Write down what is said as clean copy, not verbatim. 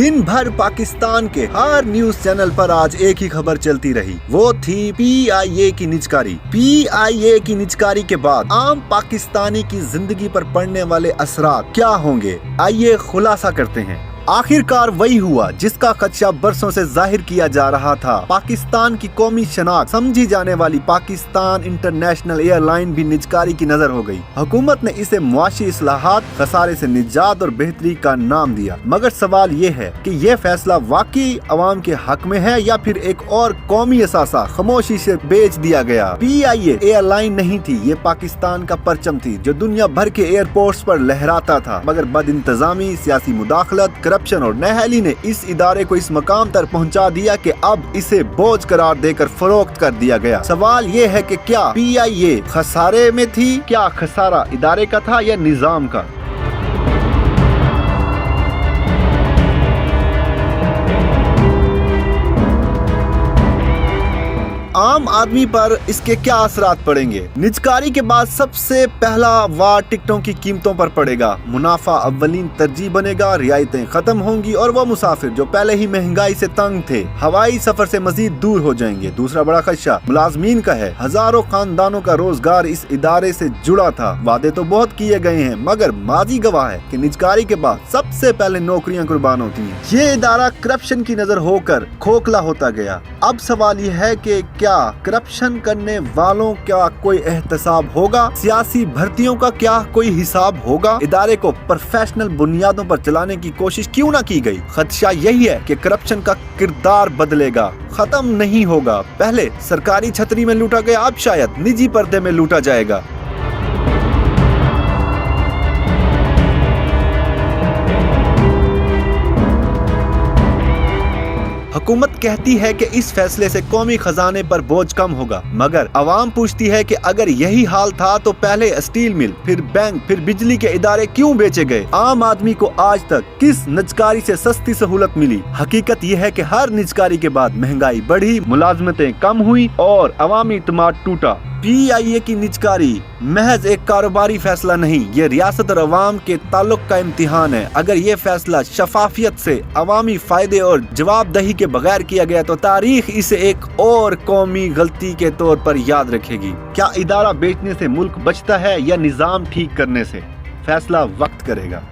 दिन भर पाकिस्तान के हर न्यूज चैनल पर आज एक ही खबर चलती रही, वो थी PIA की निजकारी। PIA की निजकारी के बाद आम पाकिस्तानी की जिंदगी पर पड़ने वाले असरात क्या होंगे, आइए खुलासा करते हैं। आखिरकार वही हुआ जिसका खदशा बरसों से जाहिर किया जा रहा था। पाकिस्तान की कौमी शनाख्त समझी जाने वाली पाकिस्तान इंटरनेशनल एयरलाइन भी निजकारी की नजर हो गई। हुकूमत ने इसे मुआशी इस्लाहात, खसारे से निजात और बेहतरी का नाम दिया, मगर सवाल ये है कि ये फैसला वाकई अवाम के हक में है या फिर एक और कौमी असासा खामोशी से बेच दिया गया। PIA एयरलाइन नहीं थी, ये पाकिस्तान का परचम थी जो दुनिया भर के एयरपोर्ट्स पर लहराता था, मगर बदइंतजामी, सियासी मुदाखलत, करप्शन और नाअहली ने इस इदारे को इस मकाम तक पहुंचा दिया कि अब इसे बोझ करार देकर फरोख्त कर दिया गया। सवाल ये है कि क्या PIA खसारे में थी, क्या खसारा इदारे का था या निजाम का? आम आदमी पर इसके क्या असरात पड़ेंगे? निजकारी के बाद सबसे पहला वार टिकटों की कीमतों पर पड़ेगा। मुनाफा अव्वलीन तरजीह बनेगा, रियायतें खत्म होंगी और वो मुसाफिर जो पहले ही महंगाई से तंग थे हवाई सफर से मजीद दूर हो जाएंगे। दूसरा बड़ा खदशा मुलाजमीन का है। हजारों खानदानों का रोजगार इस इदारे से जुड़ा था। वादे तो बहुत किए गए हैं, मगर माजी गवाह है कि निजकारी के बाद सबसे पहले नौकरियां कुर्बान होती हैं। ये इदारा करप्शन की नजर होकर खोखला होता गया। अब सवाल यह है कि क्या करप्शन करने वालों का कोई एहतसाब होगा? सियासी भर्तियों का क्या कोई हिसाब होगा? इदारे को प्रोफेशनल बुनियादों पर चलाने की कोशिश क्यों ना की गई? खदशा यही है कि करप्शन का किरदार बदलेगा, खत्म नहीं होगा। पहले सरकारी छतरी में लूटा गया, अब शायद निजी पर्दे में लूटा जाएगा। हुकूमत कहती है कि इस फैसले से कौमी खजाने पर बोझ कम होगा, मगर अवाम पूछती है कि अगर यही हाल था तो पहले स्टील मिल, फिर बैंक, फिर बिजली के इदारे क्यों बेचे गए? आम आदमी को आज तक किस निजकारी से सस्ती सहूलत मिली? हकीकत यह है कि हर निजकारी के बाद महंगाई बढ़ी, मुलाजमतें कम हुई और अवामी इत्मीनान टूटा। PIA की निजकारी महज एक कारोबारी फैसला नहीं, ये रियासत और अवाम के ताल्लुक का इम्तिहान है। अगर ये फैसला शफाफियत से, अवामी फायदे और जवाबदही के बगैर किया गया तो तारीख इसे एक और कौमी गलती के तौर पर याद रखेगी। क्या इदारा बेचने से मुल्क बचता है या निजाम ठीक करने से? फैसला वक्त करेगा।